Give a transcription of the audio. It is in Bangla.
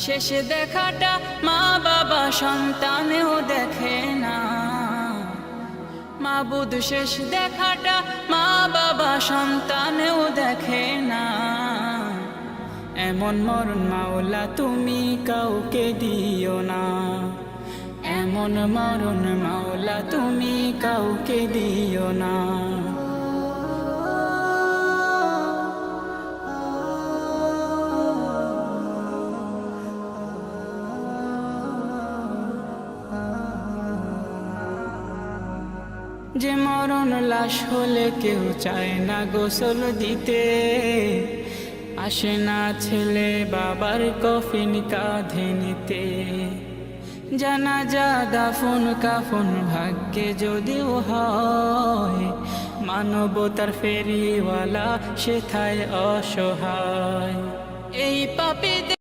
শেষে দেখাটা মা বাবা সন্তানেও দেখে না। মাবুদ শেষ দেখাটা মা বাবা সন্তানেও দেখে না। এমন মরণ মাওলা তুমি কাউকে দিও না। এমন মরণ মাওলা তুমি কাউকে দিও না। যে মরণ লাশ হলে কেউ চায় না গোসল দিতে, আসে না ছেলে বাবার কফিন কাঁধে নিতে। জানাজা দাফন কাফন ভাগ্যে যদিও হয়, মানবতার ফেরিওয়ালা সেথায় অসহায়। এই পাপী